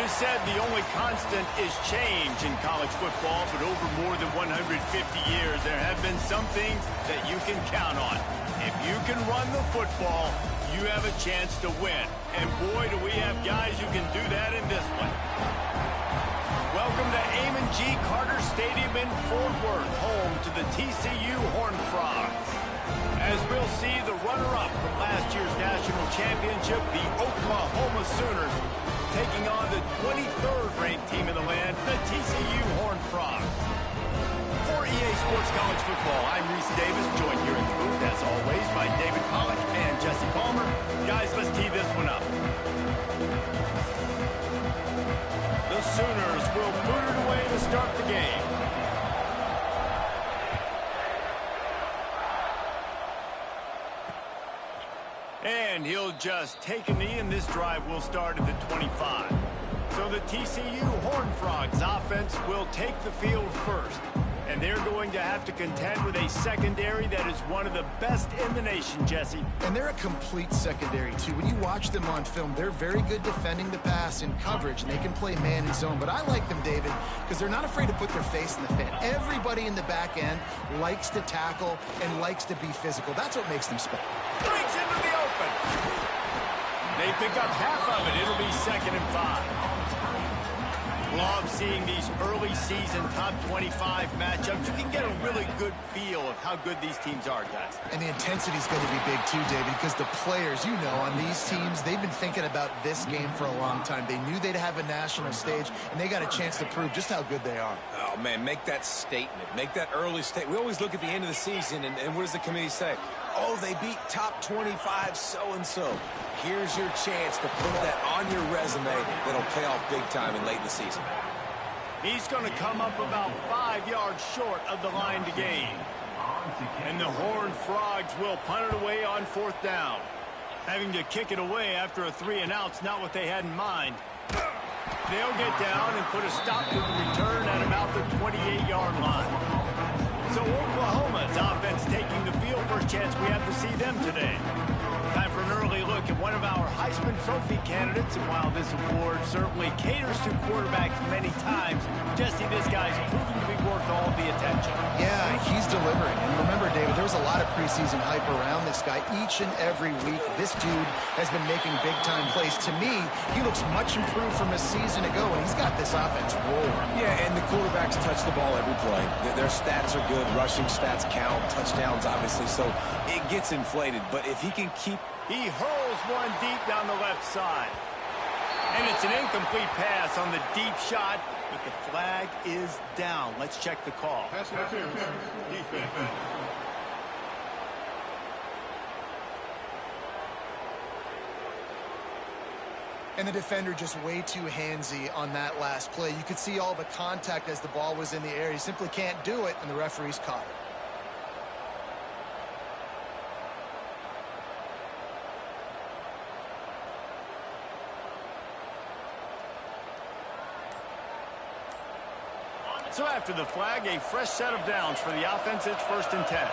is said the only constant is change in college football, but over more than 150 years, there have been some things that you can count on. If you can run the football, you have a chance to win. And boy, do we have guys who can do that in this one. Welcome to Amon G. Carter Stadium in Fort Worth, home to the TCU Horned Frogs. As we'll see, the runner-up from last year's national championship, the Oklahoma Sooners, taking on the 23rd ranked team in the land, the TCU Horned Frogs. For EA Sports College Football, I'm Reese Davis, joined here in the booth, as always, by David Pollack and Jesse Palmer. Guys, let's tee this one up. The Sooners will put it away to start the game. And he'll just take a knee, and this drive will start at the 25. So the TCU Horned Frogs offense will take the field first. And they're going to have to contend with a secondary that is one of the best in the nation, Jesse. And they're a complete secondary, too. When you watch them on film, they're very good defending the pass in coverage, and they can play man and zone. But I like them, David, because they're not afraid to put their face in the fan. Everybody in the back end likes to tackle and likes to be physical. That's what makes them special. Breaks into the open. They pick up half of it. It'll be 2nd and 5. Love seeing these early season top 25 matchups. You can get a really good feel of how good these teams are, guys. And the intensity is going to be big too, David, because the players, you know, on these teams, they've been thinking about this game for a long time. They knew they'd have a national stage, and they got a chance to prove just how good they are. Oh, man, make that statement. Make that early statement. We always look at the end of the season, and what does the committee say? Oh, they beat top 25 so-and-so. Here's your chance to put that on your resume that'll pay off big time and late in the season. He's going to come up about 5 yards short of the line to gain. And the Horned Frogs will punt it away on 4th down. Having to kick it away after a 3-and-out's not what they had in mind. They'll get down and put a stop to the return at about the 28-yard line. So Oklahoma's offense taking the field. First chance we have to see them today. Time for an early look at one of our Heisman Trophy candidates. And while this award certainly caters to quarterbacks many times, Jesse, this guy's proven to be worth all the attention. Yeah, he's delivering. And remember, David, there was a lot of preseason hype around this guy. Each and every week, this dude has been making big-time plays. To me, he looks much improved from a season ago, and he's got this offense rolling. Yeah, and the quarterbacks touch the ball every play. Their stats are good. Rushing stats count. Touchdowns, obviously. So it gets inflated. But if he can keep... He hurls one deep down the left side. And it's an incomplete pass on the deep shot, but the flag is down. Let's check the call. Pass interference. Defense. And the defender just way too handsy on that last play. You could see all the contact as the ball was in the air. He simply can't do it, and the referee's caught it. So after the flag, a fresh set of downs for the offense. It's 1st and 10.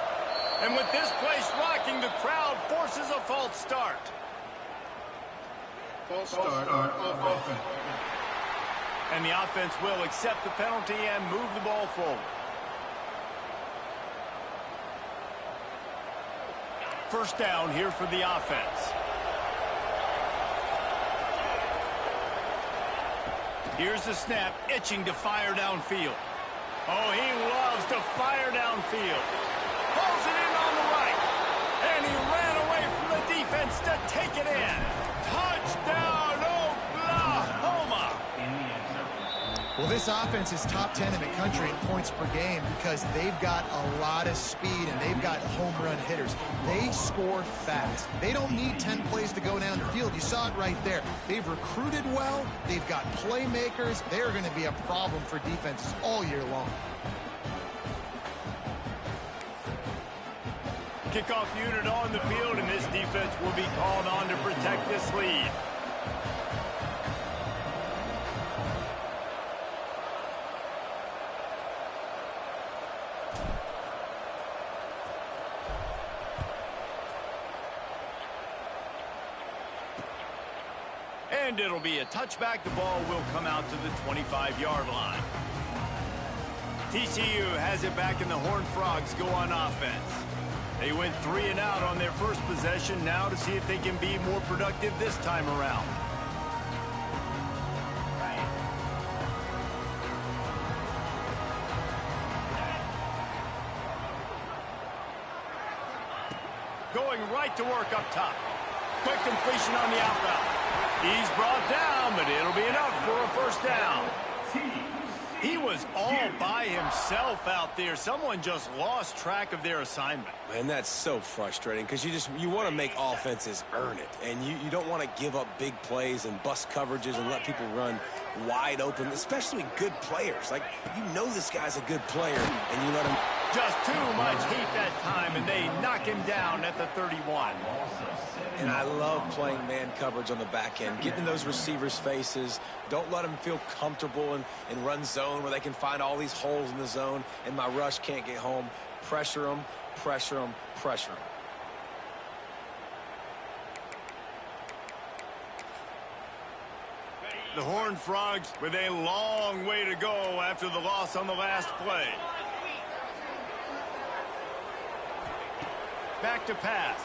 And with this place rocking, the crowd forces a false start. False start on offense. And the offense will accept the penalty and move the ball forward. First down here for the offense. Here's the snap, itching to fire downfield. Oh, he loves to fire downfield. Pulls it in on the right. And he ran away from the defense to take it in. Touchdown, Oklahoma! Well, this offense is top 10 in the country in points per game because they've got a lot of speed and they've got home run hitters. They score fast. They don't need 10 plays to go down the field. You saw it right there. They've recruited well. They've got playmakers. They're going to be a problem for defenses all year long. Kickoff unit on the field, and this defense will be called on to protect this lead. And it'll be a touchback. The ball will come out to the 25-yard line. TCU has it back, and the Horned Frogs go on offense. They went 3 and out on their first possession. Now to see if they can be more productive this time around. Going right to work up top. Quick completion on the out route. He's brought down, but it'll be enough for a first down. He was all by himself out there. Someone just lost track of their assignment. Man, that's so frustrating because you want to make offenses earn it. And you don't want to give up big plays and bust coverages and let people run wide open, especially good players. Like, you know this guy's a good player, and you let him... Just too much heat that time, and they knock him down at the 31. And I love playing man coverage on the back end, getting in those receivers' faces. Don't let them feel comfortable and run zone where they can find all these holes in the zone, and my rush can't get home. Pressure them, pressure them, pressure them. The Horned Frogs with a long way to go after the loss on the last play. Back to pass.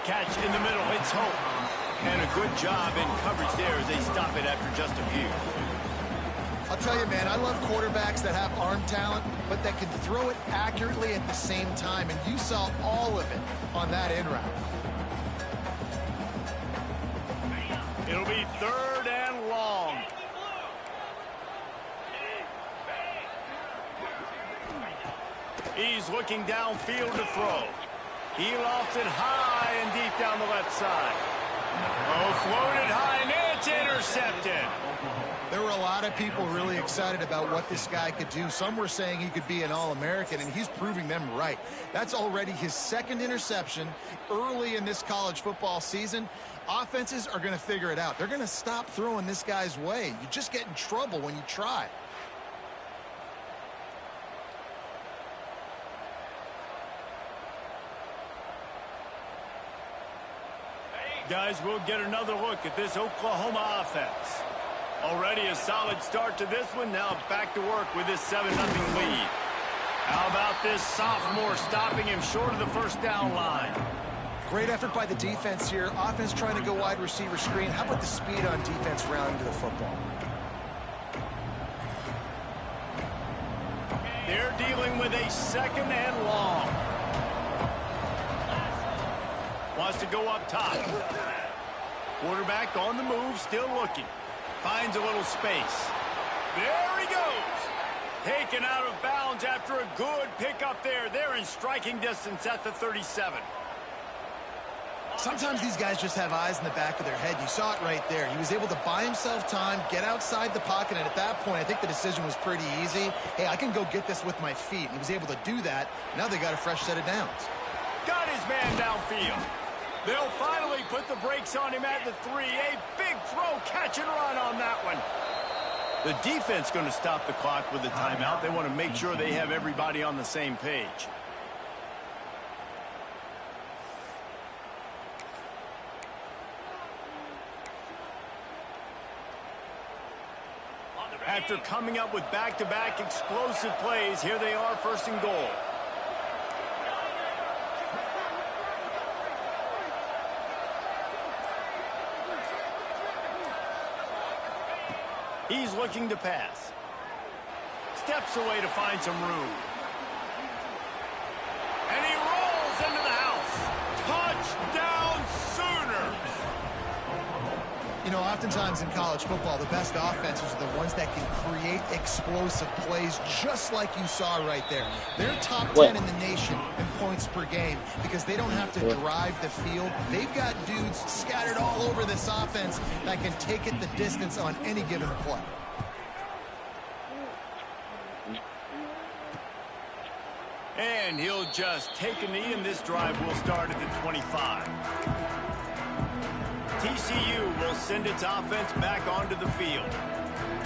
Catch in the middle. It's Hope. And a good job in coverage there as they stop it after just a few. I'll tell you, man, I love quarterbacks that have arm talent, but that can throw it accurately at the same time. And you saw all of it on that in route. It'll be 3rd and long. He's looking downfield to throw. He lofts it high and deep down the left side. Oh, floated high, and it's intercepted. There were a lot of people really excited about what this guy could do. Some were saying he could be an All-American, and he's proving them right. That's already his 2nd interception early in this college football season. Offenses are going to figure it out. They're going to stop throwing this guy's way. You just get in trouble when you try. Guys, we'll get another look at this Oklahoma offense. Already a solid start to this one. Now back to work with this 7-0 lead. How about this sophomore stopping him short of the first down line? Great effort by the defense here. Offense trying to go wide receiver screen. How about the speed on defense rounding to the football? They're dealing with a 2nd and long. Wants to go up top. Quarterback on the move, still looking. Finds a little space. There he goes. Taken out of bounds after a good pickup there. They're in striking distance at the 37. Sometimes these guys just have eyes in the back of their head. You saw it right there. He was able to buy himself time, get outside the pocket, and at that point, I think the decision was pretty easy. Hey, I can go get this with my feet. And he was able to do that. Now they got a fresh set of downs. Got his man downfield. They'll finally put the brakes on him at the 3. A big throw, catch and run on that one. The defense going to stop the clock with the timeout. They want to make sure they have everybody on the same page. After coming up with back-to-back explosive plays, here they are, 1st and goal. He's looking to pass. Steps away to find some room. And he rolls into the house. Touchdown Sooners! You know, oftentimes in college football, the best offenses are the ones that can create explosive plays just like you saw right there. They're top 10 in the nation in points per game because they don't have to drive the field. They've got dudes scattered all over this offense that can take it the distance on any given play. And he'll just take a knee, and this drive will start at the 25. TCU will send its offense back onto the field.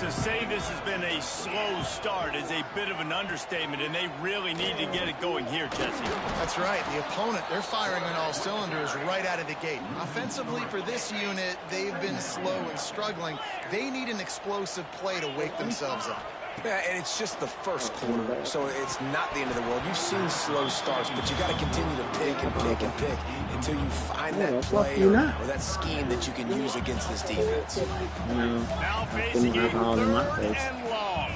To say this has been a slow start is a bit of an understatement, and they really need to get it going here, Jesse. That's right. The opponent, they're firing on all cylinders right out of the gate. Offensively, for this unit, they've been slow and struggling. They need an explosive play to wake themselves up. Yeah, and it's just the first quarter, so it's not the end of the world. You've seen slow starts, but you got to continue to pick and pick and pick until you find that play or that scheme that you can use against this defense. Now facing a 3rd and long.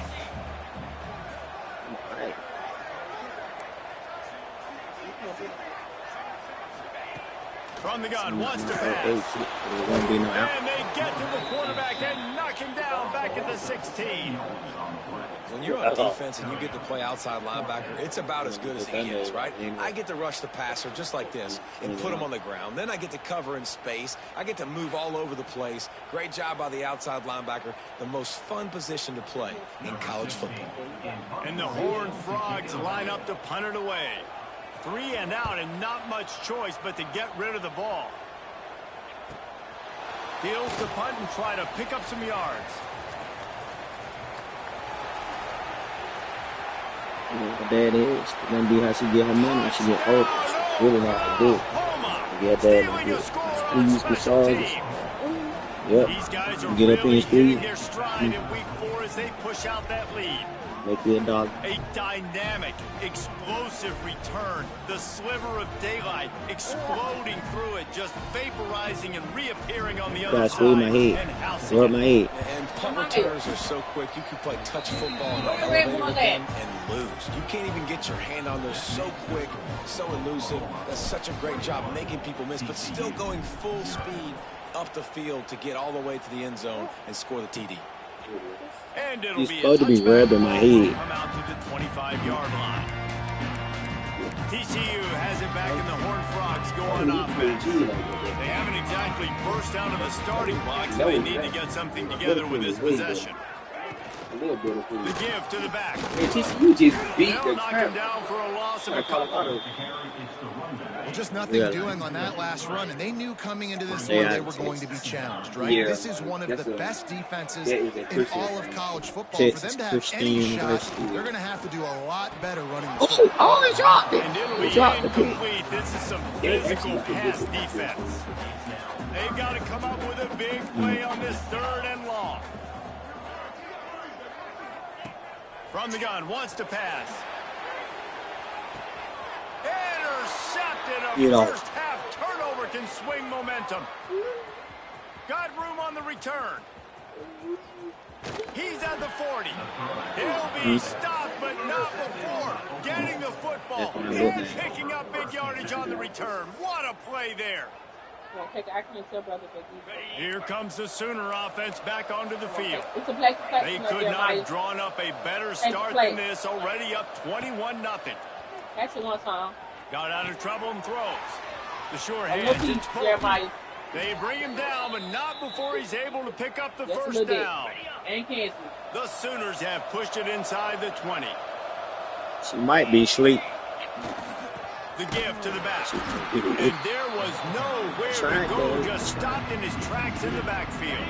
From the gun, wants to pass. And they get to the quarterback and knock him down back at the 16. When you're on defense and you get to play outside linebacker, it's about as good as it gets, right? I get to rush the passer just like this and put him on the ground. Then I get to cover in space. I get to move all over the place. Great job by the outside linebacker. The most fun position to play in college football. And the Horned Frogs line up to punt it away. 3 and out, and not much choice but to get rid of the ball. Deals to punt and try to pick up some yards. You know what that is. It's going to be how she get her money. She get old. It's really hard to do. Get that and squeeze the sauce. Yep. These guys are get up in really the street. their stride in week 4 as they push out that lead. Make you a dog. A dynamic, explosive return. The sliver of daylight exploding through it, just vaporizing and reappearing on the other side. My head. Rub my head. And punt returners are so quick. You can play touch football in the elevator with them and lose. You can't even get your hand on those. So quick, so elusive. That's such a great job making people miss, but still going full speed up the field to get all the way to the end zone and score the TD. And it'll He's be supposed to be rubbing my head. Come out to the 25-yard line. TCU has it back in the Horned Frogs go on offense. They haven't exactly burst out of the starting blocks, so they need to get something together with this possession. The give to the back. TCU just beat They'll knock him down for a loss of a couple. Well, just nothing doing on that last run, and they knew coming into this one they were going to be challenged, right? This is one of the best defenses in all of college football. For them to have any shot, they're going to have to do a lot better running the football. He dropped it. And it'll be incomplete. This is some physical pass defense. They've got to come up with a big play on this 3rd and long. From the gun, wants to pass. Intercepted. A first half turnover can swing momentum. Got room on the return. He's at the 40. He'll be stopped, but not before getting the football and picking up big yardage on the return. What a play there. Here comes the Sooner offense back onto the field. They could not have drawn up a better start than this, already up 21-0. Got out of trouble and throws. The sure hands. It's Jeremiah. They bring him down, but not before he's able to pick up the first down. The Sooners have pushed it inside the 20. She might be asleep. The give to the back. And there was nowhere to go, just stopped in his tracks in the backfield.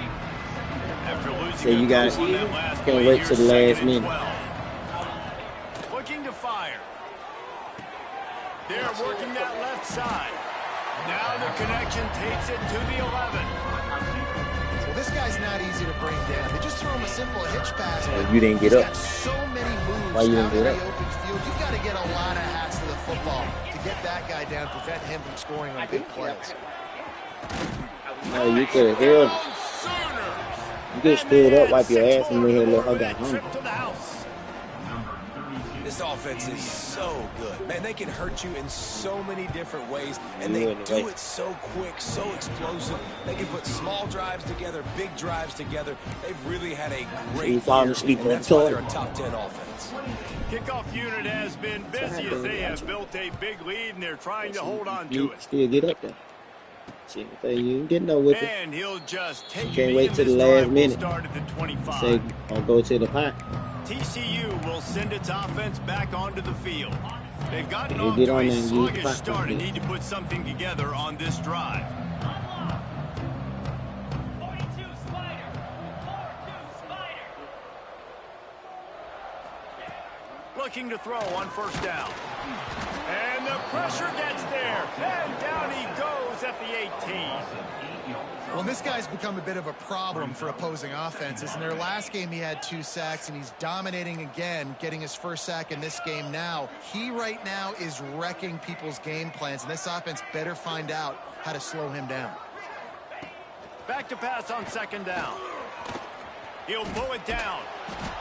After losing you guys on that last can't play, wait till the last minute. 12. Looking to fire. They're working that left side. Now the connection takes it to the 11. Well, this guy's not easy to bring down. They just throw him a simple hitch pass. You didn't get up. Got so many moves. Why you didn't get out up? in the open field. You've got to get a lot of hats to the football to get that guy down, prevent him from scoring on big plays. No, you could have held it. You could have stood up, wipe your ass, and then let her go home. This offense is so good. Man, they can hurt you in so many different ways, and they do it so quick, so explosive. They can put small drives together, big drives together. They've really had a great year, and that's why they're a top 10 offense. Kickoff unit has been busy as they have built a big lead, and they're trying to hold on to it. Still get up there. See, you can get no with it. And he'll just take Can't wait till the last minute. Start at the 25. Say, I'll go to the pot. TCU will send its offense back onto the field. They've gotten off get to on a there and sluggish use start and need to put something together on this drive. looking to throw on first down. And the pressure gets there. And down he goes at the 18. Well, this guy's become a bit of a problem for opposing offenses. In their last game, he had 2 sacks, and he's dominating again, getting his first sack in this game now. He right now is wrecking people's game plans, and this offense better find out how to slow him down. Back to pass on second down. He'll pull it down.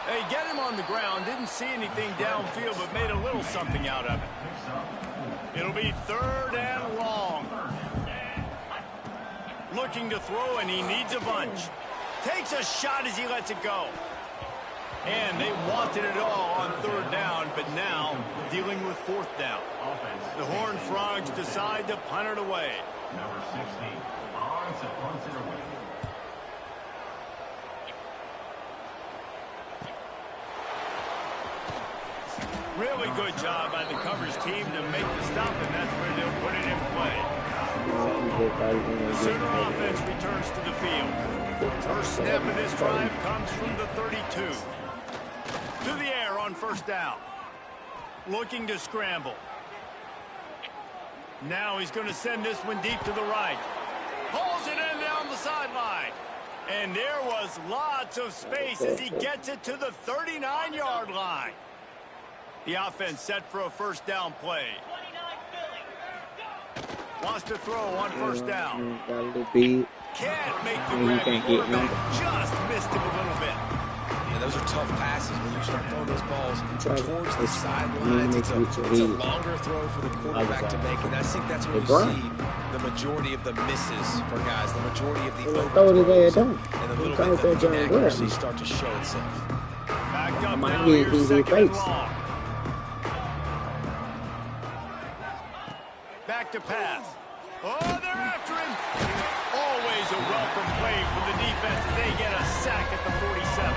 They get him on the ground. Didn't see anything downfield, but made a little something out of it. It'll be third and long. Looking to throw, and he needs a bunch. Takes a shot as he lets it go. And they wanted it all on third down, but now dealing with fourth down. The Horned Frogs decide to punt it away. Number 16, on to punt it away. Really good job by the coverage team to make the stop, and that's where they'll put it in play. The Sooner offense returns to the field. First snap of this drive comes from the 32. To the air on first down. Looking to scramble. Now he's going to send this one deep to the right. Pulls it in down the sideline. And there was lots of space as he gets it to the 39-yard line. The offense set for a first down play. Wants to throw on first down. Can't make the grab. Quarterback just missed him a little bit. And those are tough passes when you start throwing those balls towards the sidelines. It's a longer throw for the quarterback to make, and I think that's where you see the majority of the misses for guys, the majority of the overthrows, and a little bit of inaccuracy start to show itself. Back up now, here's second and long. Back to pass. Oh, they're after him. Always a welcome play for the defense as they get a sack at the 47.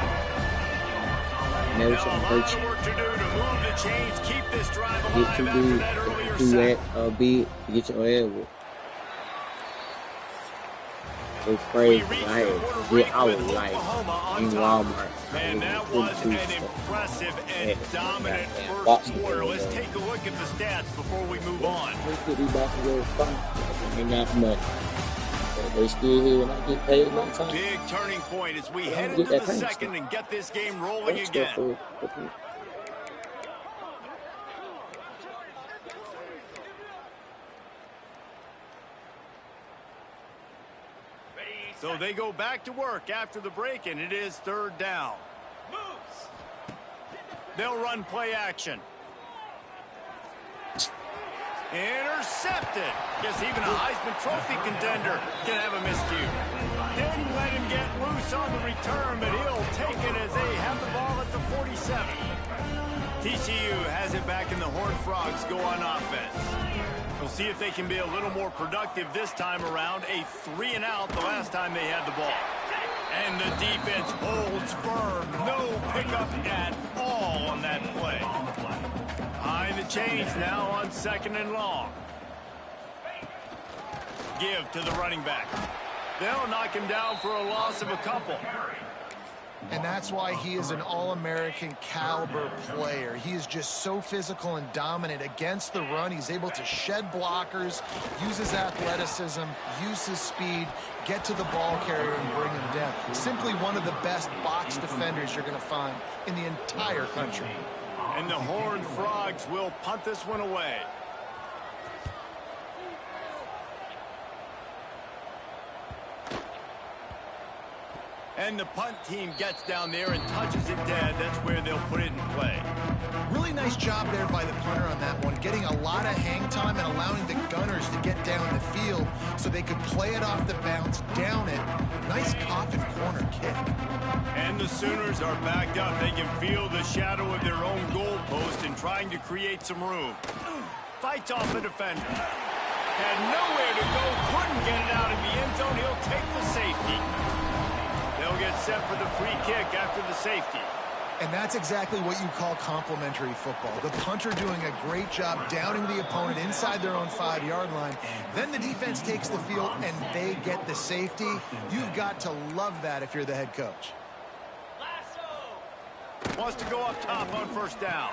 Now a lot of work to do to move the chains, keep this drive alive after that earlier sack. Get your head with. It's crazy. I had to get our life in Walmart. Man, that was an impressive and dominant first quarter. Let's take a look at the stats before we move on. They still here when I get paid one time. Big turning point as we head into the second and get this game rolling again. So they go back to work after the break, and it is third down. They'll run play action. Intercepted. Guess even a Heisman Trophy contender can have a miscue. Didn't let him get loose on the return, but he'll take it as they have the ball at the 47. TCU has it back, and the Horned Frogs go on offense. We'll see if they can be a little more productive this time around. A 3-and-out the last time they had the ball. And the defense holds firm. No pickup at all on that play. Behind the chains now on second and long. Give to the running back. They'll knock him down for a loss of a couple. And that's why he is an all-American caliber player. He is just so physical and dominant against the run. He's able to shed blockers, use his athleticism, use his speed, get to the ball carrier and bring him down. Simply one of the best box defenders you're going to find in the entire country. And the Horned Frogs will punt this one away. And the punt team gets down there and touches it dead. That's where they'll put it in play. Really nice job there by the punter on that one, getting a lot of hang time and allowing the gunners to get down the field so they could play it off the bounce, down it. Nice coffin corner kick. And the Sooners are backed up. They can feel the shadow of their own goalpost and trying to create some room. Fights off the defender. Had nowhere to go, couldn't get it out of the end zone. He'll take the safety. They'll get set for the free kick after the safety. And that's exactly what you call complementary football. The punter doing a great job downing the opponent inside their own 5-yard line. Then the defense takes the field and they get the safety. You've got to love that if you're the head coach. Wants to go up top on first down.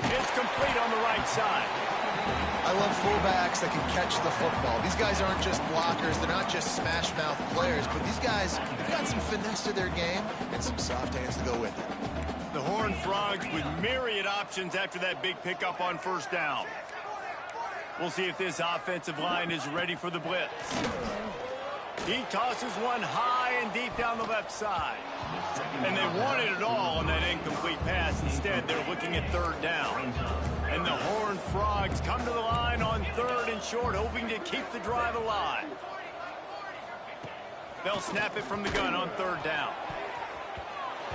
It's complete on the right side. I love fullbacks that can catch the football. These guys aren't just blockers. They're not just smash-mouth players, but these guys have got some finesse to their game and some soft hands to go with it. The Horned Frogs with myriad options after that big pickup on first down. We'll see if this offensive line is ready for the blitz. He tosses one high and deep down the left side. And they wanted it all on that incomplete pass. Instead, they're looking at third down. And the Horned Frogs come to the line on third and short, hoping to keep the drive alive. They'll snap it from the gun on third down.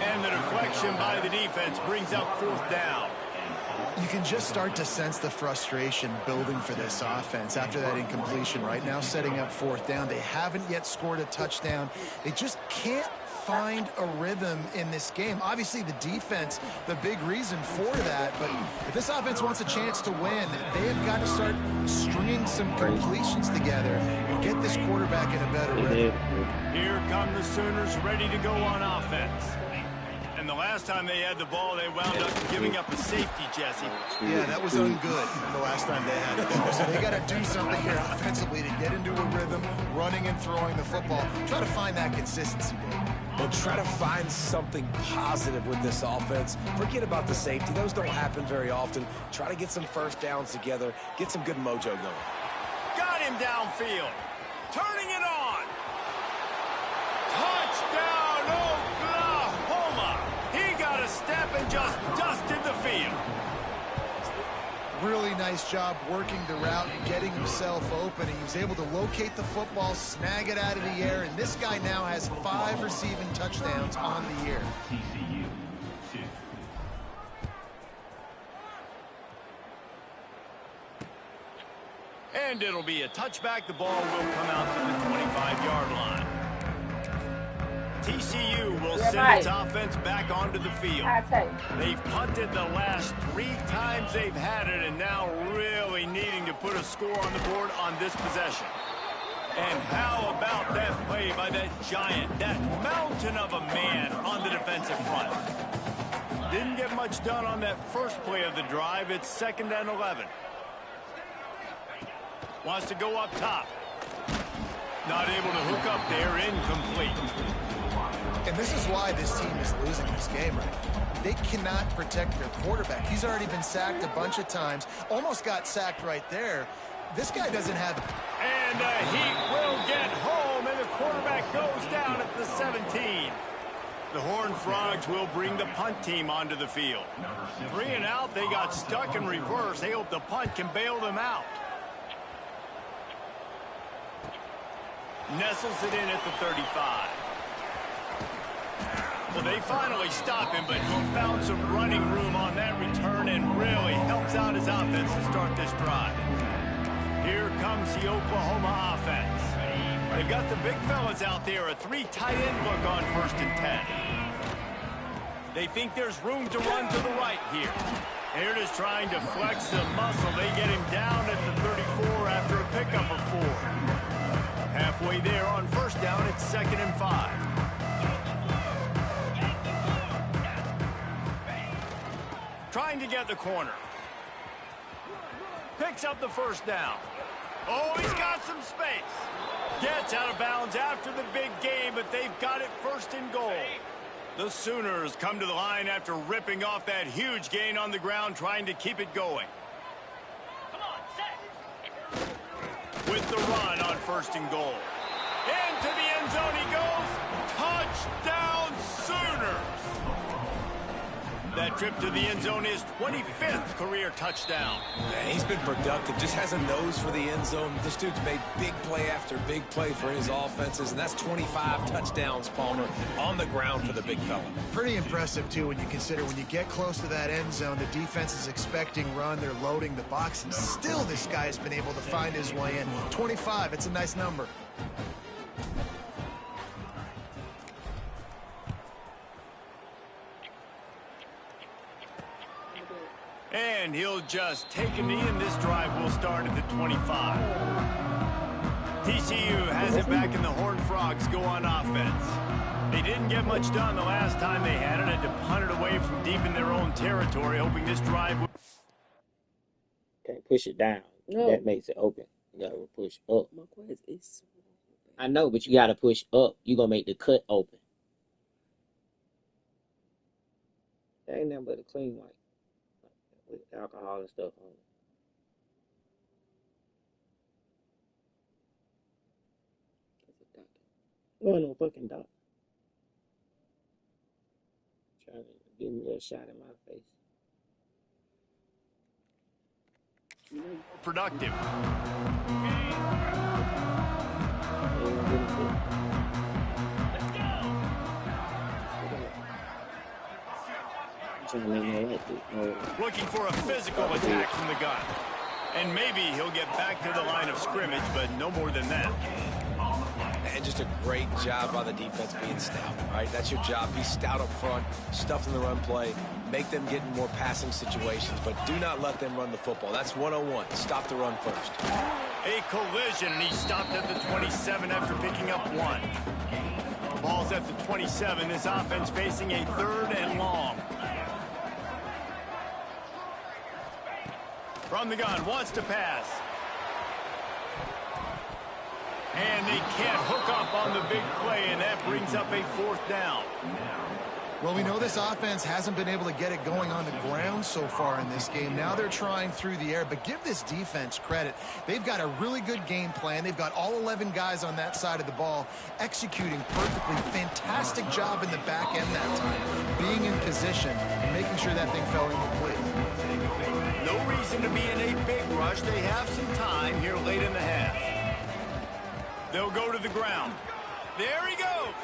And the deflection by the defense brings up fourth down. You can just start to sense the frustration building for this offense after that incompletion. Right now, setting up fourth down. They haven't yet scored a touchdown. They just can't find a rhythm in this game. Obviously, the defense, the big reason for that. But if this offense wants a chance to win, they have got to start stringing some completions together and get this quarterback in a better rhythm. Here come the Sooners ready to go on offense. And the last time they had the ball, they wound up giving up a safety, Jesse. Yeah, that was ungood the last time they had the ball. So they got to do something here offensively to get into a rhythm, running and throwing the football. Try to find that consistency, Dave. And try to find something positive with this offense. Forget about the safety. Those don't happen very often. Try to get some first downs together. Get some good mojo going. Got him downfield. Turning it on. Touchdown, Oklahoma. He got a step and just dusted the field. Really nice job working the route and getting himself open. He was able to locate the football, snag it out of the air, and this guy now has 5 receiving touchdowns on the year. TCU 2. And it'll be a touchback. The ball will come out to the 25-yard line. TCU will send its offense back onto the field. They've punted the last 3 times they've had it, and now really needing to put a score on the board on this possession. And how about that play by that giant, that mountain of a man on the defensive front? Didn't get much done on that first play of the drive. It's 2nd and 11. Wants to go up top. Not able to hook up there, incomplete. And this is why this team is losing this game right now. They cannot protect their quarterback. He's already been sacked a bunch of times. Almost got sacked right there. This guy doesn't have... And he will get home, and the quarterback goes down at the 17. The Horned Frogs will bring the punt team onto the field. 3 and out, they got stuck in reverse. They hope the punt can bail them out. Nestles it in at the 35. Well, they finally stop him, but he found some running room on that return and really helps out his offense to start this drive. Here comes the Oklahoma offense. They've got the big fellas out there, a 3 tight end look on 1st and 10. They think there's room to run to the right here. They're just trying to flex the muscle. They get him down at the 34 after a pickup of 4. Halfway there on 1st down, it's 2nd and 5. Trying to get the corner. Picks up the 1st down. Oh, he's got some space. Gets out of bounds after the big game, but they've got it 1st and goal. The Sooners come to the line after ripping off that huge gain on the ground, trying to keep it going. With the run on 1st and goal. Into the end zone he goes. Touchdown, Sooners. That trip to the end zone is 25th career touchdown. Man, he's been productive. Just has a nose for the end zone. This dude's made big play after big play for his offenses, and that's 25 touchdowns, Palmer, on the ground for the big fella. Pretty impressive, too, when you consider when you get close to that end zone, the defense is expecting run. They're loading the box, and still this guy has been able to find his way in. 25, it's a nice number. And he'll just take a knee, and this drive will start at the 25. TCU has it back, and the Horned Frogs go on offense. They didn't get much done the last time they had it, and to punt it away from deep in their own territory, hoping this drive would... push it down. No. That makes it open. You gotta push up. My quest is. I know, but you gotta push up. You gonna make the cut open. That ain't nothing but a clean white with alcohol and stuff on it. No, no fucking doctor. Trying to give me a shot in my face. Productive. Looking for a physical attack from the gun. And maybe he'll get back to the line of scrimmage, but no more than that. And just a great job by the defense being stout, right? That's your job. Be stout up front, stuff in the run play, make them get in more passing situations, but do not let them run the football. That's 101. Stop the run first. A collision, and he stopped at the 27 after picking up one. Ball's at the 27. This offense facing a 3rd and long. From the gun, wants to pass. And they can't hook up on the big play, and that brings up a 4th down. Well, we know this offense hasn't been able to get it going on the ground so far in this game. Now they're trying through the air, but give this defense credit. They've got a really good game plan. They've got all 11 guys on that side of the ball executing perfectly. Fantastic job in the back end that time, being in position and making sure that thing fell incomplete. No reason to be in a big rush. They have some time here late in the half. They'll go to the ground. There he goes.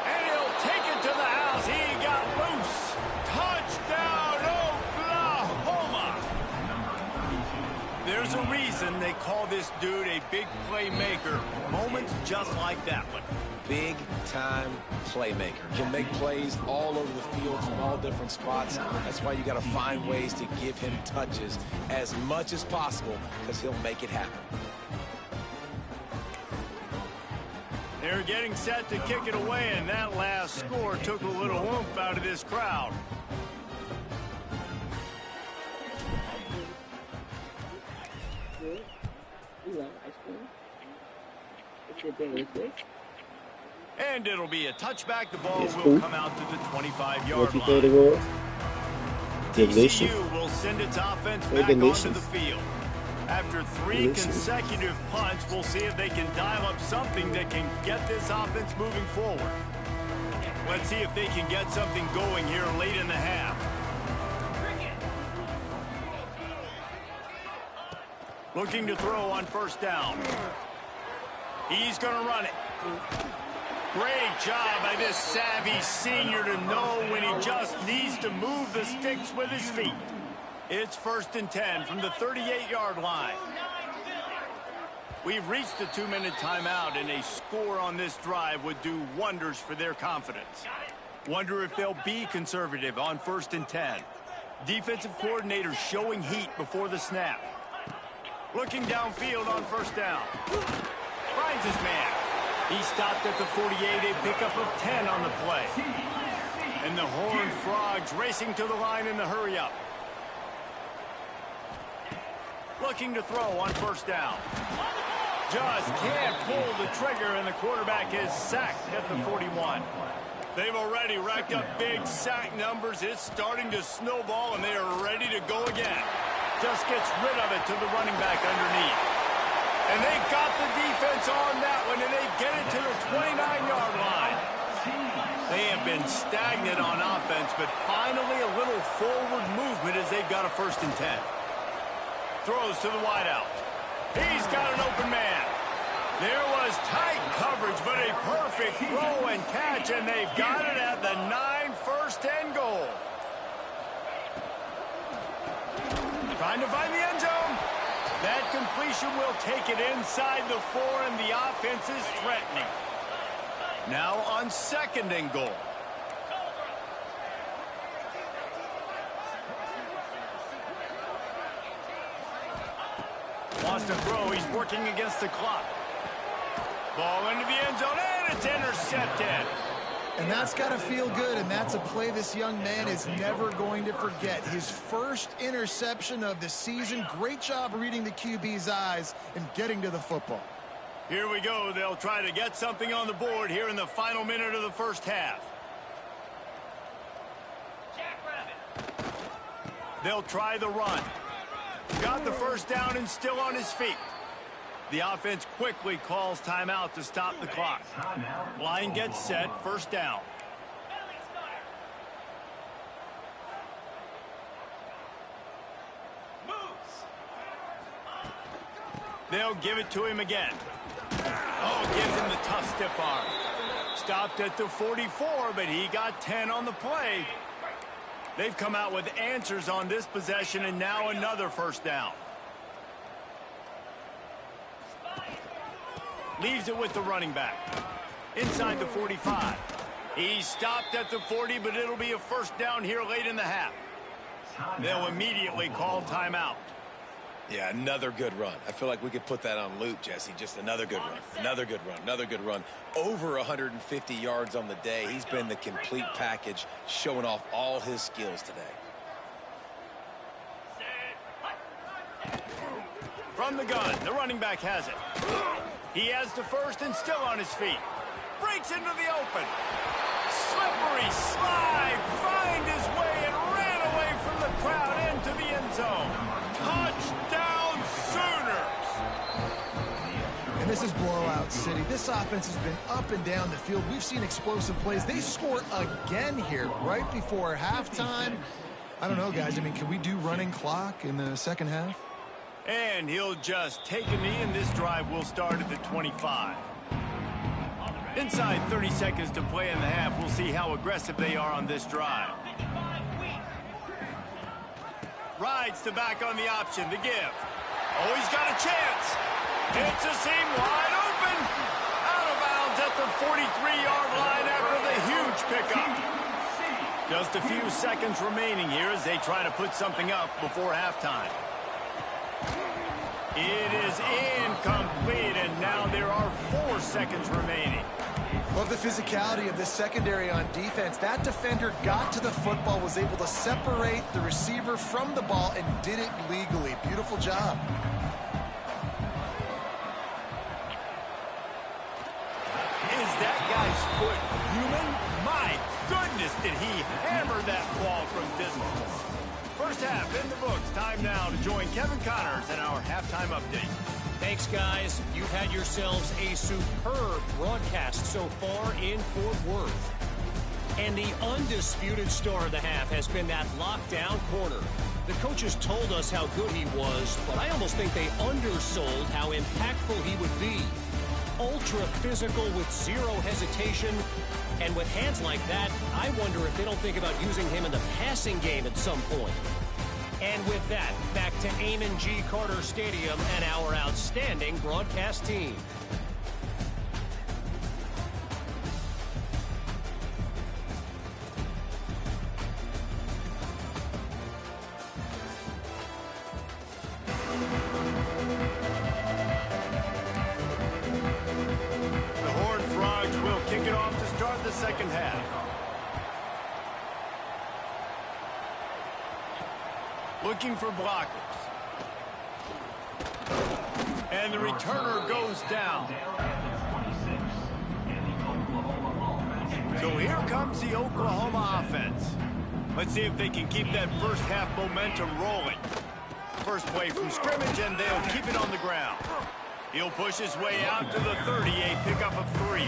And he'll take it to the house. He got loose. Touchdown, Oklahoma. There's a reason they call this dude a big playmaker. Moments just like that one. Big-time playmaker. Can make plays all over the field from all different spots. That's why you got to find ways to give him touches as much as possible, because he'll make it happen. They're getting set to kick it away, and that last score took a little oomph out of this crowd. And it'll be a touchback. The ball will come out to the 25-yard line. TCU will send its offense back onto the field. After 3 consecutive punts, we'll see if they can dial up something that can get this offense moving forward. Let's see if they can get something going here late in the half. Looking to throw on 1st down. He's going to run it. Great job by this savvy senior to know when he just needs to move the sticks with his feet. It's 1st and 10 from the 38-yard line. We've reached the 2-minute timeout, and a score on this drive would do wonders for their confidence. Wonder if they'll be conservative on 1st and 10. Defensive coordinator showing heat before the snap. Looking downfield on 1st down. Finds his man. He stopped at the 48, a pickup of 10 on the play. And the Horned Frogs racing to the line in the hurry-up. Looking to throw on 1st down. Just can't pull the trigger, and the quarterback is sacked at the 41. They've already racked up big sack numbers. It's starting to snowball, and they are ready to go again. Just gets rid of it to the running back underneath. And they got the defense on that one, and they get it to the 29-yard line. They have been stagnant on offense, but finally a little forward movement as they've got a 1st and 10. Throws to the wideout. He's got an open man. There was tight coverage, but a perfect throw and catch, and they've got it at the 9, 1st and goal. Trying to find the end zone. That completion will take it inside the 4, and the offense is threatening. Now on 2nd and goal. Wants to throw. He's working against the clock. Ball into the end zone, and it's intercepted. And that's got to feel good, and that's a play this young man is never going to forget. His first interception of the season. Great job reading the QB's eyes and getting to the football. Here we go. They'll try to get something on the board here in the final minute of the first half. They'll try the run. Got the first down and still on his feet. The offense quickly calls timeout to stop the clock. Line gets set, first down. They'll give it to him again. Oh, gives him the tough stiff arm. Stopped at the 44, but he got 10 on the play. They've come out with answers on this possession, and now another first down. Leaves it with the running back. Inside the 45. He stopped at the 40, but it'll be a first down here late in the half. They'll immediately call timeout. Yeah, another good run. I feel like we could put that on loop, Jesse. Just another good run. Another good run. Another good run. Over 150 yards on the day. He's been the complete package, showing off all his skills today. From the gun, the running back has it. He has the first and still on his feet. Breaks into the open. Slippery slide. Find his way and ran away from the crowd into the end zone. Touchdown Sooners. And this is blowout city. This offense has been up and down the field. We've seen explosive plays. They score again here right before halftime. I don't know, guys. I mean, can we do running clock in the second half? And he'll just take a knee, and this drive will start at the 25. Inside 30 seconds to play in the half. We'll see how aggressive they are on this drive. Rides the back on the option, the give. Oh, he's got a chance. It's a seam wide open. Out of bounds at the 43-yard line after the huge pickup. Just a few seconds remaining here as they try to put something up before halftime. It is incomplete, and now there are 4 seconds remaining. Love the physicality of this secondary on defense. That defender got to the football, was able to separate the receiver from the ball, and did it legally. Beautiful job. Is that guy's foot human? My goodness, did he hammer that ball from distance. First half in the books. Time now to join Kevin Connors in our halftime update. Thanks, guys. You've had yourselves a superb broadcast so far in Fort Worth. And the undisputed star of the half has been that lockdown corner. The coaches told us how good he was, but I almost think they undersold how impactful he would be. Ultra physical with zero hesitation. And with hands like that, I wonder if they don't think about using him in the passing game at some point. And with that, back to Amon G. Carter Stadium and our outstanding broadcast team. The Horned Frogs will kick it off to start the second half. Looking for blockers. And the returner goes down. So here comes the Oklahoma offense. Let's see if they can keep that first half momentum rolling. First play from scrimmage, and they'll keep it on the ground. He'll push his way out to the 30, a pickup of 3.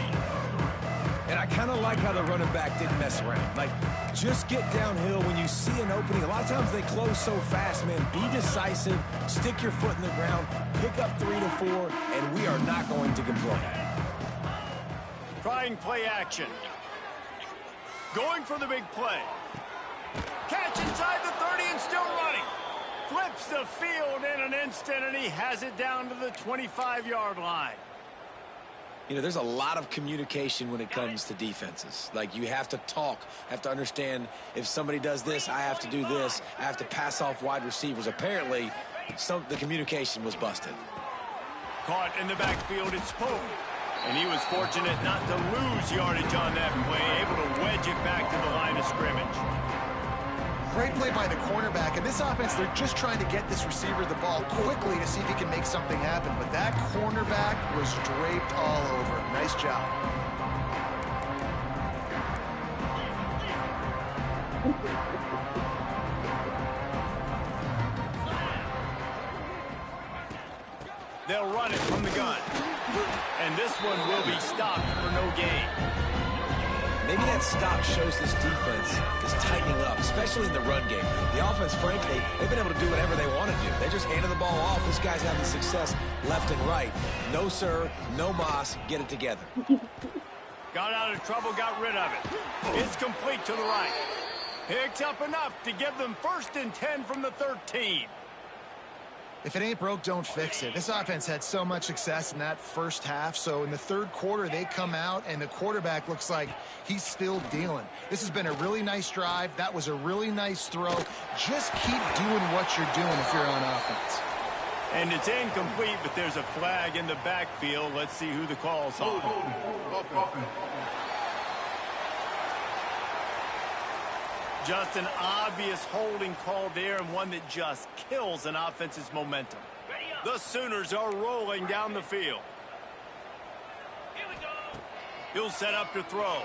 And I kind of like how the running back didn't mess around. Like, just get downhill when you see an opening. A lot of times they close so fast, man. Be decisive, stick your foot in the ground, pick up 3 to 4, and we are not going to complain. Trying play action. Going for the big play. Catch inside the 30 and still running. Flips the field in an instant, and he has it down to the 25-yard line. You know, there's a lot of communication when it comes to defenses. Like, you have to talk, have to understand if somebody does this, I have to do this. I have to pass off wide receivers. Apparently, the communication was busted. Caught in the backfield, it's Pope. And he was fortunate not to lose yardage on that play, able to manage it back to the line of scrimmage. Great play by the cornerback. And this offense, they're just trying to get this receiver the ball quickly to see if he can make something happen. But that cornerback was draped all over. Nice job. They'll run it from the gun. And this one will be stopped for no gain. Maybe that stop shows this defense is tightening up, especially in the run game. The offense, frankly, they've been able to do whatever they want to do. They just handed the ball off. This guy's having success left and right. No, sir. No, Moss. Get it together. Got out of trouble, got rid of it. It's complete to the right. Picks up enough to give them 1st and 10 from the 13. If it ain't broke, don't fix it. This offense had so much success in that first half, so in the third quarter, they come out, and the quarterback looks like he's still dealing. This has been a really nice drive. That was a really nice throw. Just keep doing what you're doing if you're on offense. And it's incomplete, but there's a flag in the backfield. Let's see who the call's on. Just an obvious holding call there, and one that just kills an offense's momentum. The Sooners are rolling down the field. He'll set up to throw.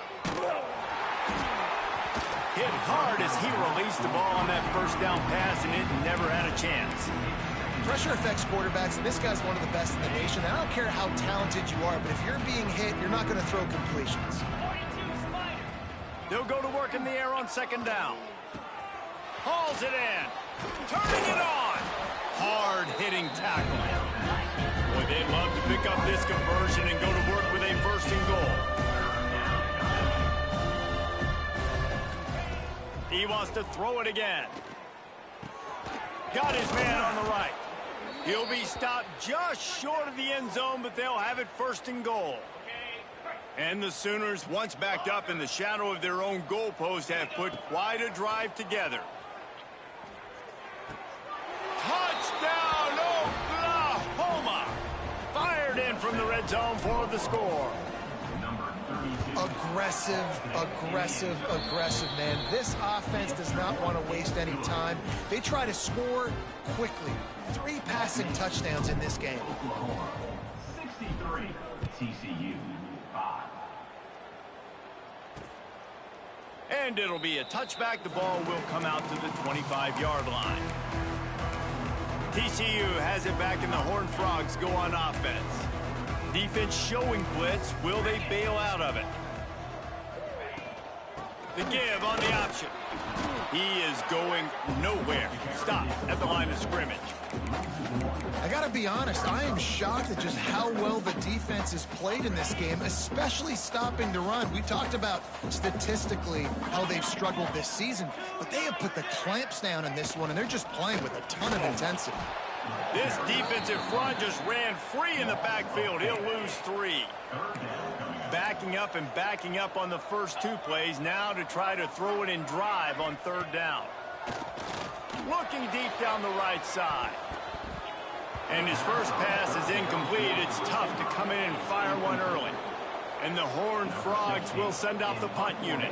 Hit hard as he released the ball on that first down pass, and it never had a chance. Pressure affects quarterbacks, and this guy's one of the best in the nation. I don't care how talented you are, but if you're being hit, you're not going to throw completions. They'll go to work in the air on 2nd down. Hauls it in. Turning it on. Hard-hitting tackle. Boy, they'd love to pick up this conversion and go to work with a 1st and goal. He wants to throw it again. Got his man on the right. He'll be stopped just short of the end zone, but they'll have it 1st and goal. And the Sooners, once backed up in the shadow of their own goalpost, have put quite a drive together. Touchdown, Oklahoma! Fired in from the red zone for the score. Aggressive, aggressive, aggressive, man. This offense does not want to waste any time. They try to score quickly. 3 passing touchdowns in this game. 63, TCU 5. And it'll be a touchback. The ball will come out to the 25-yard line. TCU has it back, and the Horned Frogs go on offense. Defense showing blitz. Will they bail out of it? The give on the option. He is going nowhere. Stop at the line of scrimmage. I got to be honest, I am shocked at just how well the defense has played in this game, especially stopping the run. We talked about statistically how they've struggled this season, but they have put the clamps down in this one, and they're just playing with a ton of intensity. This defensive front just ran free in the backfield. He'll lose 3. Backing up on the first 2 plays, now to try to throw it in drive on 3rd down. Looking deep down the right side. And his first pass is incomplete. It's tough to come in and fire one early. And the Horned Frogs will send out the punt unit.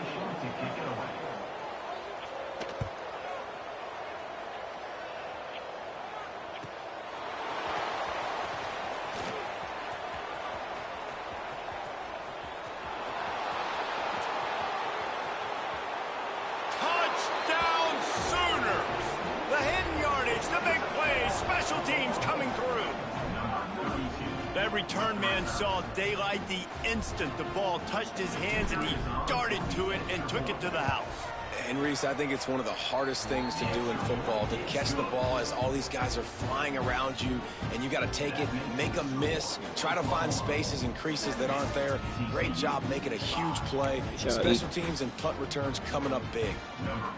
That return man saw daylight the instant the ball touched his hands, and he darted to it and took it to the house. And, Reese, I think it's one of the hardest things to do in football, to catch the ball as all these guys are flying around you, and you got to take it, make a miss, try to find spaces and creases that aren't there. Great job making a huge play. Special teams and punt returns coming up big.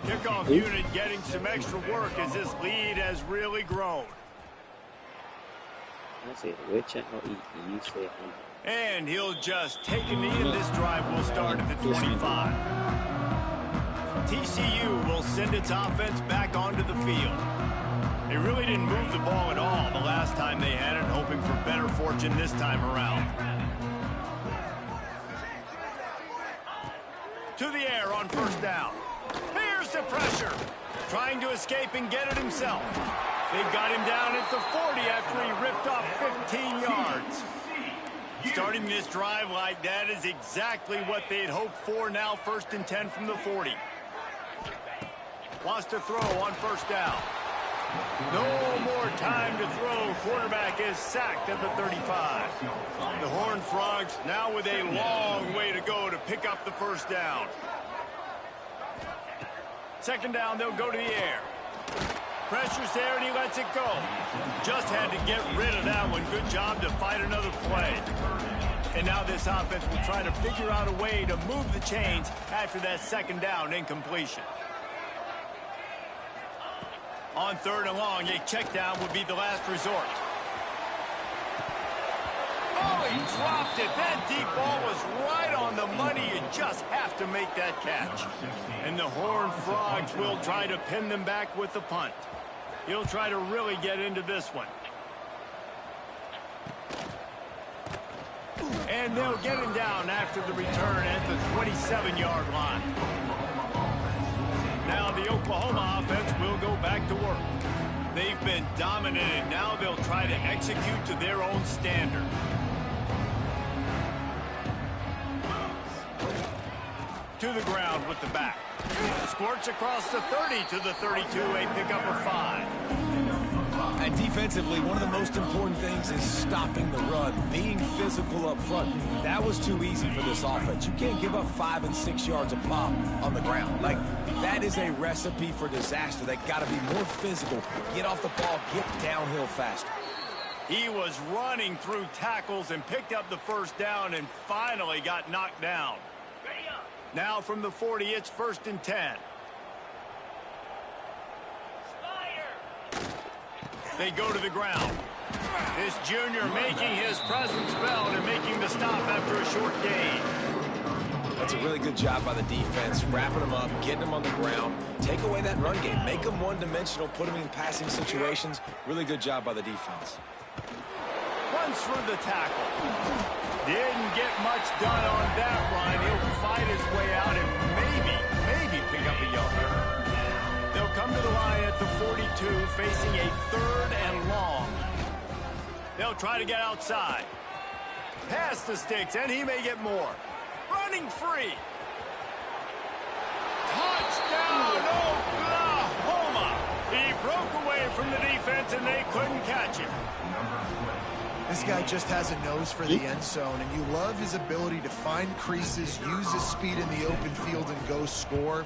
Kickoff unit getting some extra work as this lead has really grown. And he'll just take a knee, and this drive will start at the 25. TCU will send its offense back onto the field. They really didn't move the ball at all the last time they had it, hoping for better fortune this time around. To the air on first down. Here's the pressure. Trying to escape and get it himself. They've got him down at the 40 after he ripped off 15 yards. Starting this drive like that is exactly what they'd hoped for. Now 1st and 10 from the 40. Wants to throw on first down. No more time to throw. Quarterback is sacked at the 35. The Horned Frogs now with a long way to go to pick up the first down. 2nd down, they'll go to the air. Pressure's there, and he lets it go. Just had to get rid of that one. Good job to fight another play. And now this offense will try to figure out a way to move the chains after that 2nd down incompletion. On 3rd and long, a check down would be the last resort. Oh, he dropped it. That deep ball was right on the money. You just have to make that catch. And the Horned Frogs will try to pin them back with the punt. He'll try to really get into this one. And they'll get him down after the return at the 27-yard line. Now the Oklahoma offense will go back to work. They've been dominated. Now they'll try to execute to their own standard. To the ground with the back. Squirts across the 30 to the 32, a pickup of 5. And defensively, one of the most important things is stopping the run, being physical up front. That was too easy for this offense. You can't give up 5 and 6 yards a pop on the ground. Like, that is a recipe for disaster. They got to be more physical, get off the ball, get downhill faster. He was running through tackles and picked up the first down and finally got knocked down. Now from the 40, it's 1st and 10. They go to the ground. This junior making his presence felt and making the stop after a short gain. That's a really good job by the defense, wrapping them up, getting them on the ground, take away that run game, make them one-dimensional, put them in passing situations. Really good job by the defense. Runs through the tackle. Didn't get much done on that run. He'll fight his way out and maybe pick up a yard. They'll come to the line at the 42, facing a 3rd and long. They'll try to get outside. Pass the sticks, and he may get more. Running free. Touchdown, Oklahoma! He broke away from the defense, and they couldn't catch him. This guy just has a nose for the end zone, and you love his ability to find creases, use his speed in the open field, and go score.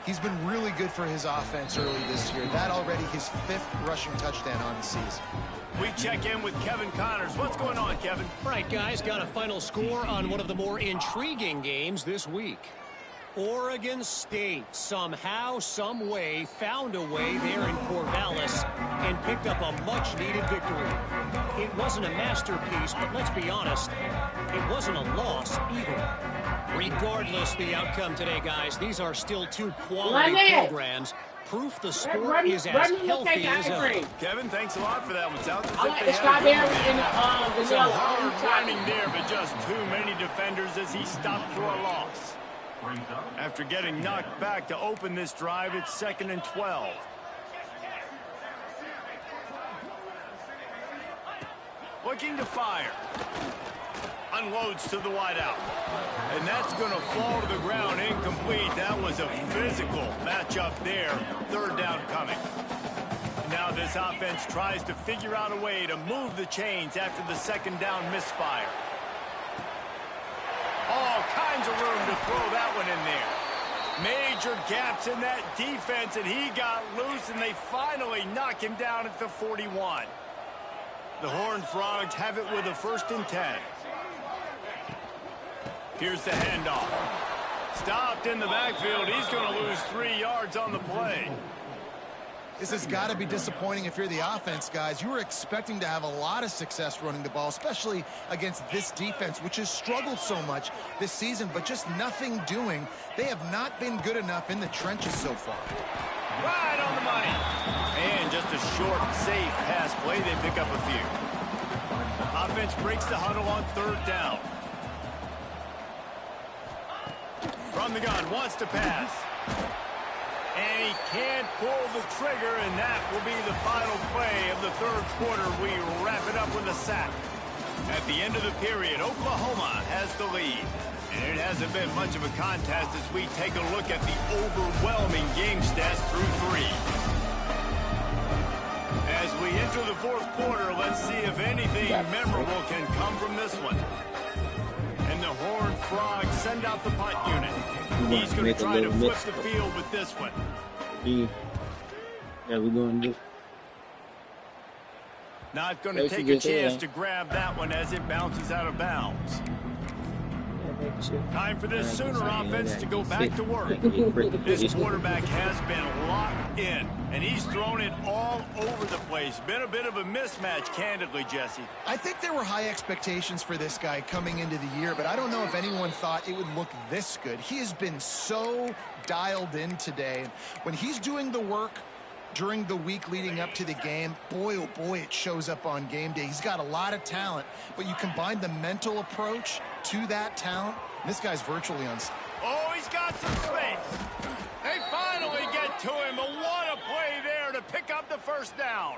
He's been really good for his offense early this year. That already his 5th rushing touchdown on the season. We check in with Kevin Connors. What's going on, Kevin? Right, guys, got a final score on one of the more intriguing games this week. Oregon State somehow, some way, found a way there in Corvallis and picked up a much-needed victory. It wasn't a masterpiece, but let's be honest, it wasn't a loss either. Regardless the outcome today, guys, these are still 2 quality programs. Proof the sport is as healthy as ever. Kevin, thanks a lot for that one. Sounds as if the strawberry and the some hard running there, but just too many defenders as he stopped for a loss. After getting knocked back to open this drive, it's 2nd and 12. Looking to fire. Unloads to the wideout. And that's going to fall to the ground incomplete. That was a physical matchup there. 3rd down coming. Now this offense tries to figure out a way to move the chains after the 2nd down misfire. All kinds of room to throw that one in there. Major gaps in that defense, and he got loose, and they finally knock him down at the 41. The Horned Frogs have it with a 1st and 10. Here's the handoff. Stopped in the backfield. He's going to lose 3 yards on the play. This has got to be disappointing if you're the offense, guys. You were expecting to have a lot of success running the ball, especially against this defense, which has struggled so much this season, but just nothing doing. They have not been good enough in the trenches so far. Right on the money. And just a short, safe pass play. They pick up a few. Offense breaks the huddle on 3rd down. From the gun, wants to pass. And he can't pull the trigger, and that will be the final play of the third quarter. We wrap it up with a sack. At the end of the period, Oklahoma has the lead. And it hasn't been much of a contest as we take a look at the overwhelming game stats through 3. As we enter the fourth quarter, let's see if anything memorable can come from this one. And the Horned Frogs send out the punt unit. He's going to try to flip the field with this one. Yeah, we're going to do. Not going to take a chance to grab that one as it bounces out of bounds. Time for this Sooner offense to go back to work. This quarterback has been locked in, and he's thrown it all over the place. Been a bit of a mismatch, candidly, Jesse. I think there were high expectations for this guy coming into the year, but I don't know if anyone thought it would look this good. He has been so dialed in today. When he's doing the work during the week leading up to the game, boy, oh boy, it shows up on game day. He's got a lot of talent, but you combine the mental approach to that talent, this guy's virtually unstoppable. Oh, he's got some space. They finally get to him, but what a play there to pick up the first down.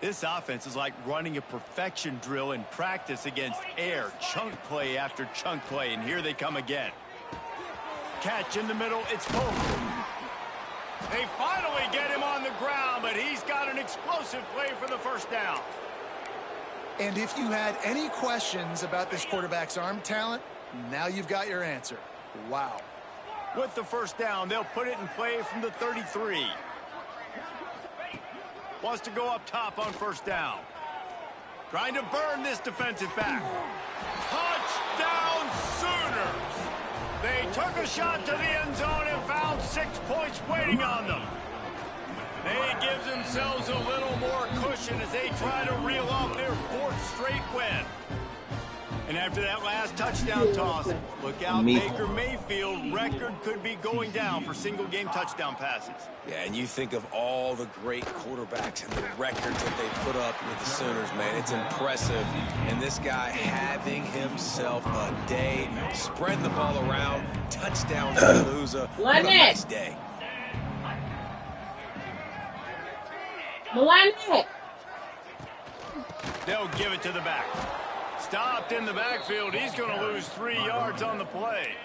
This offense is like running a perfection drill in practice against air, chunk play after chunk play, and here they come again. Catch in the middle, it's home. They finally get him on the ground, but he's got an explosive play for the first down. And if you had any questions about this quarterback's arm talent, now you've got your answer. Wow. With the first down, they'll put it in play from the 33. Wants to go up top on first down. Trying to burn this defensive back. Touchdown Sooners! They took a shot to the end zone and found 6 points waiting on them. They give themselves a little more cushion as they try to reel off their 4th straight win. And after that last touchdown toss, look out, Baker Mayfield record could be going down for single-game touchdown passes. Yeah, and you think of all the great quarterbacks and the records that they put up with the Sooners, man. It's impressive. And this guy having himself a day, spreading the ball around, touchdown Palooza. What a nice day. They'll give it to the back. Stopped in the backfield. He's going to lose 3 yards on the play.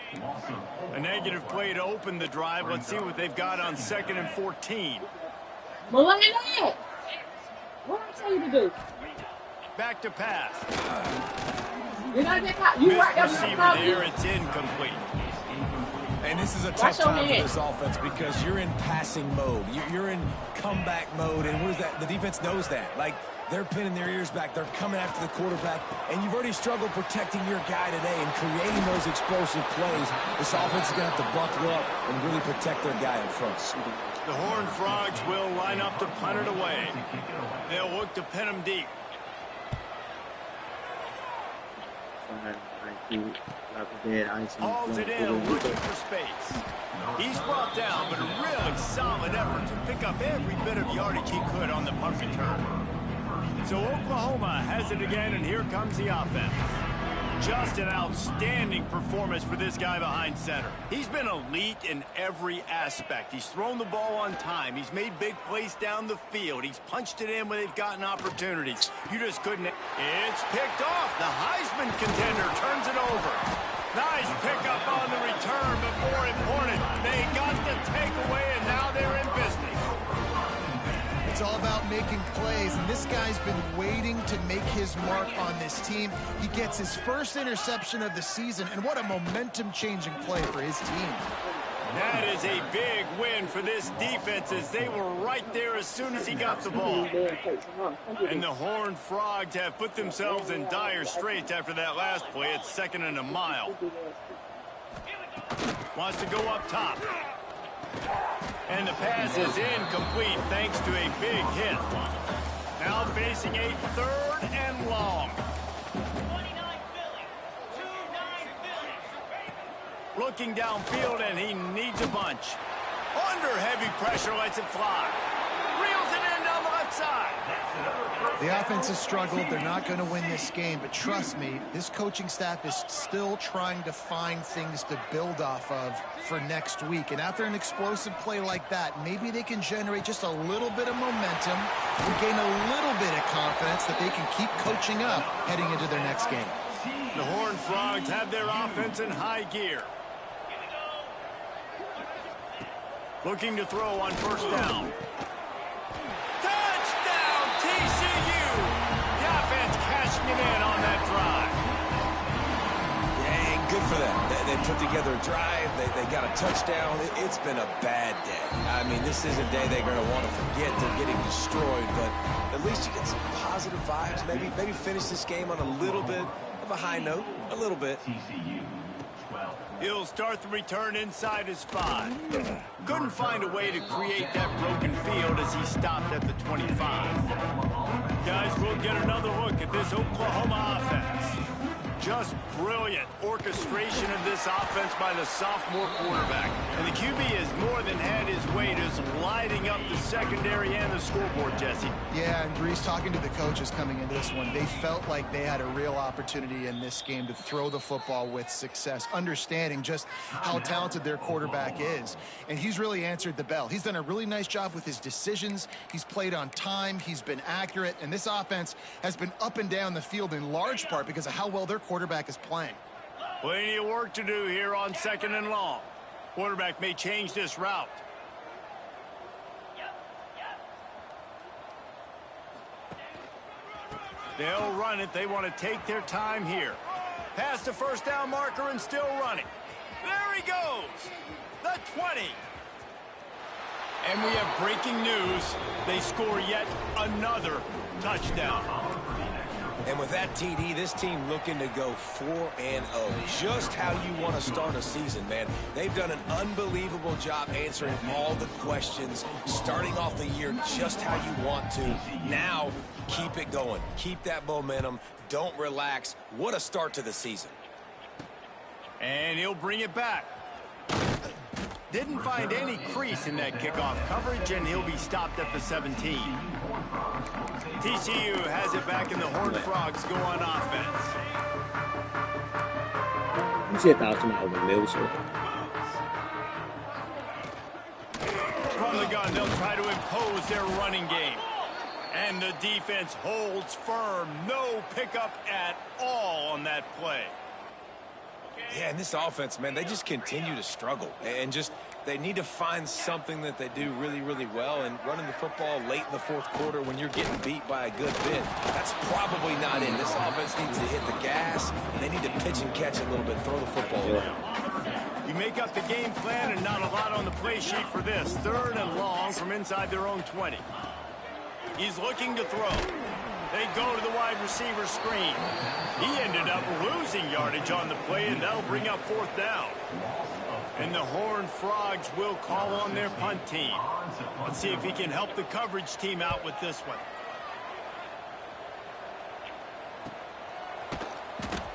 A negative play to open the drive. Let's see what they've got on 2nd and 14. What I tell you to do? Back to pass. You gotta get out. You right receiver there. It's incomplete. And this is a tough time for this offense because you're in passing mode. You're in comeback mode. And what is that? The defense knows that. Like, they're pinning their ears back. They're coming after the quarterback. And you've already struggled protecting your guy today and creating those explosive plays. This offense is going to have to buckle up and really protect their guy in front. The Horned Frogs will line up to punt it away. They'll look to pin him deep. Hauls it in, looking for space. He's brought down, but a really solid effort to pick up every bit of yardage he could on the punt return. So Oklahoma has it again, and here comes the offense. Just an outstanding performance for this guy behind center. He's been elite in every aspect. He's thrown the ball on time. He's made big plays down the field. He's punched it in when they've gotten opportunities. You just couldn't. It's picked off. The Heisman contender turns it over. Nice pickup on the return, but more important, they got the takeaway, and now they're in business. It's all about making plays, and this guy's been waiting to make his mark on this team. He gets his first interception of the season, and what a momentum-changing play for his team. That is a big win for this defense as they were right there as soon as he got the ball. And the Horned Frogs have put themselves in dire straits after that last play. It's 2nd and a mile. Wants to go up top. And the pass is incomplete thanks to a big hit. Now facing a 3rd and long. Looking downfield, and he needs a bunch. Under heavy pressure, lets it fly. Reels it in down the left outside. The offense has struggled. They're not going to win this game, but trust me, this coaching staff is still trying to find things to build off of for next week. And after an explosive play like that, maybe they can generate just a little bit of momentum and gain a little bit of confidence that they can keep coaching up heading into their next game. The Horned Frogs have their offense in high gear. Looking to throw on first down. Touchdown, TCU! The offense cashing it in on that drive. Yeah, good for them. They put together a drive. They got a touchdown. It's been a bad day. I mean, this is a day they're going to want to forget. They're getting destroyed, but at least you get some positive vibes. Maybe finish this game on a little bit of a high note. A little bit. TCU 12. He'll start the return inside his 5. Couldn't find a way to create that broken field as he stopped at the 25. Guys, we'll get another look at this Oklahoma offense. Just brilliant orchestration of this offense by the sophomore quarterback. And the QB has more than had his weight as lighting up the secondary and the scoreboard, Jesse. Yeah, and Breeze, talking to the coaches coming into this one, they felt like they had a real opportunity in this game to throw the football with success, understanding just how talented their quarterback is. And he's really answered the bell. He's done a really nice job with his decisions. He's played on time. He's been accurate. And this offense has been up and down the field in large part because of how well their quarterback is playing. Plenty of work to do here on 2nd and long. Quarterback may change this route. They'll run it. They want to take their time here. Past the first down marker and still running. There he goes. The 20. And we have breaking news. They score yet another touchdown. And with that TD, this team looking to go 4-0. Just how you want to start a season, man. They've done an unbelievable job answering all the questions, starting off the year just how you want to. Now, keep it going. Keep that momentum. Don't relax. What a start to the season. And he'll bring it back. Didn't find any crease in that kickoff coverage, and he'll be stopped at the 17. TCU has it back, and the Horned Frogs go on offense. From the gun, they'll try to impose their running game. And the defense holds firm. No pickup at all on that play. Yeah, and this offense, man, they just continue to struggle. And just, they need to find something that they do really, really well. And running the football late in the fourth quarter when you're getting beat by a good bit, that's probably not in. This offense needs to hit the gas, and they need to pitch and catch a little bit, throw the football around. You make up the game plan and not a lot on the play sheet for this. 3rd and long from inside their own 20. He's looking to throw. They go to the wide receiver screen. He ended up losing yardage on the play, and that'll bring up 4th down. And the Horned Frogs will call on their punt team. Let's see if he can help the coverage team out with this one.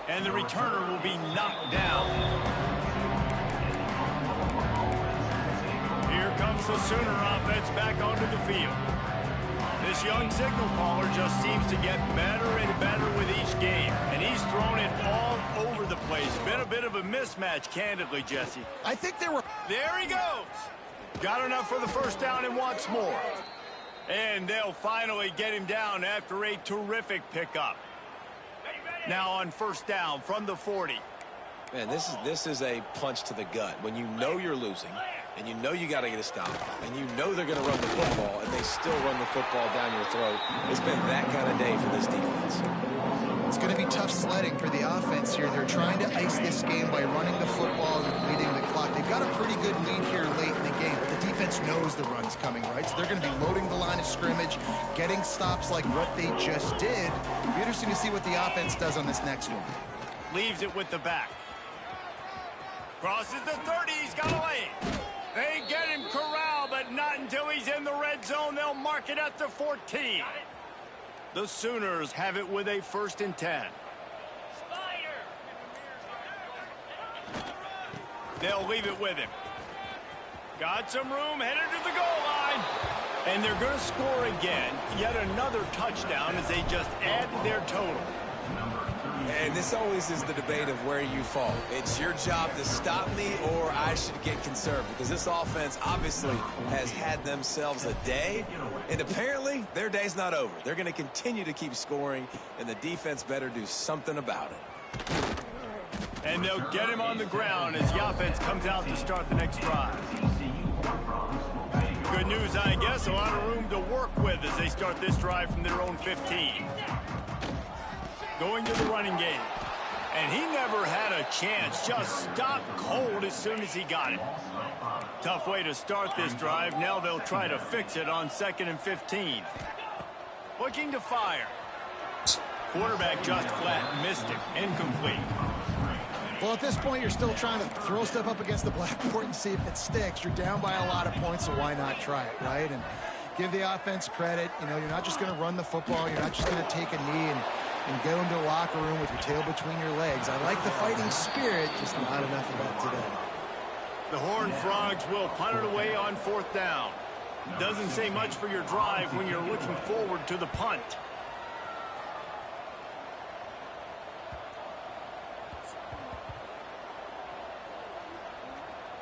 And the returner will be knocked down. Here comes the Sooner offense back onto the field. This young signal caller just seems to get better and better with each game. And he's thrown it all over the place. Been a bit of a mismatch, candidly, Jesse. I think there were... There he goes. Got enough for the first down and wants more. And they'll finally get him down after a terrific pickup. Now on first down from the 40. Man, this is a punch to the gut. When you know you're losing, and you know you got to get a stop, and you know they're going to run the football, and they still run the football down your throat. It's been that kind of day for this defense. It's going to be tough sledding for the offense here. They're trying to ice this game by running the football and leading the clock. They've got a pretty good lead here late in the game, but the defense knows the run's coming, right? So they're going to be loading the line of scrimmage, getting stops like what they just did. It'll be interesting to see what the offense does on this next one. Leaves it with the back. Crosses the 30. He's got a lane. They get him corralled, but not until he's in the red zone. They'll mark it at the 14. The Sooners have it with a 1st and 10. They'll leave it with him. Got some room, headed to the goal line. And they're going to score again. Yet another touchdown as they just add to their total. And this always is the debate of where you fall. It's your job to stop me, or I should get concerned, because this offense obviously has had themselves a day, and apparently their day's not over. They're going to continue to keep scoring, and the defense better do something about it. And they'll get him on the ground as the offense comes out to start the next drive. Good news, I guess, a lot of room to work with as they start this drive from their own 15. Going to the running game. And he never had a chance. Just stopped cold as soon as he got it. Tough way to start this drive. Now they'll try to fix it on 2nd and 15. Looking to fire. Quarterback just flat missed it. Incomplete. Well, at this point, you're still trying to throw stuff up against the blackboard and see if it sticks. You're down by a lot of points, so why not try it, right? And give the offense credit. You know, you're not just going to run the football. You're not just going to take a knee and go into the locker room with your tail between your legs. I like the fighting spirit, just not enough of that today. The Horned Frogs will punt it away on 4th down. Doesn't say much for your drive when you're looking forward to the punt.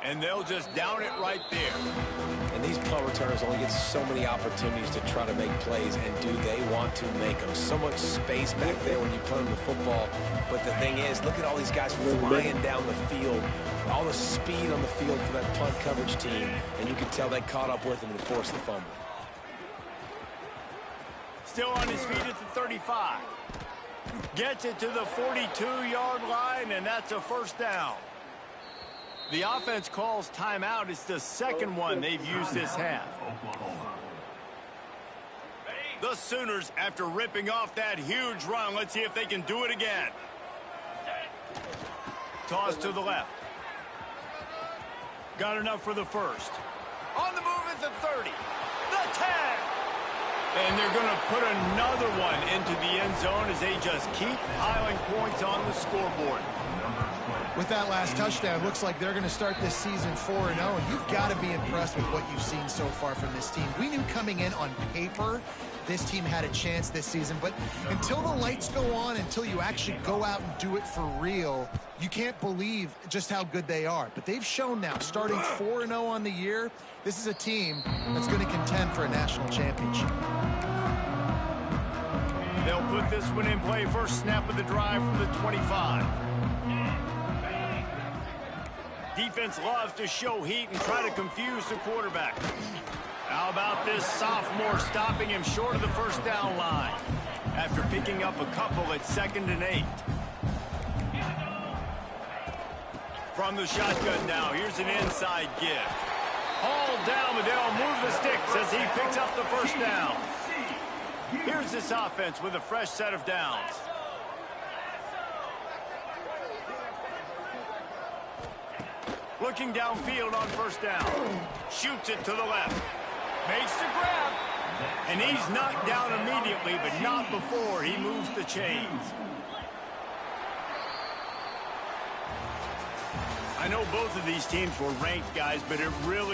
And they'll just down it right there. And these punt returners only get so many opportunities to try to make plays, and do they want to make them? So much space back there when you punt them the football. But the thing is, look at all these guys flying down the field. All the speed on the field for that punt coverage team. And you can tell they caught up with him and forced the fumble. Still on his feet at the 35. Gets it to the 42-yard line, and that's a 1st down. The offense calls timeout. It's the 2nd one they've used this half. The Sooners, after ripping off that huge run, let's see if they can do it again. Toss to the left. Got enough for the 1st. On the move at the 30. The 10. And they're going to put another one into the end zone as they just keep piling points on the scoreboard. With that last touchdown, looks like they're going to start this season 4-0, and you've got to be impressed with what you've seen so far from this team. We knew coming in on paper this team had a chance this season, but until the lights go on, until you actually go out and do it for real, you can't believe just how good they are. But they've shown now, starting 4-0 on the year, this is a team that's going to contend for a national championship. They'll put this one in play. First snap of the drive from the 25. Defense loves to show heat and try to confuse the quarterback. How about this sophomore stopping him short of the 1st down line after picking up a couple at 2nd and 8. From the shotgun now, here's an inside give. Hauled down, but they'll move the sticks as he picks up the 1st down. Here's this offense with a fresh set of downs. Looking downfield on 1st down. Shoots it to the left. Makes the grab. And he's knocked down immediately, but not before he moves the chains. I know both of these teams were ranked, guys, but it really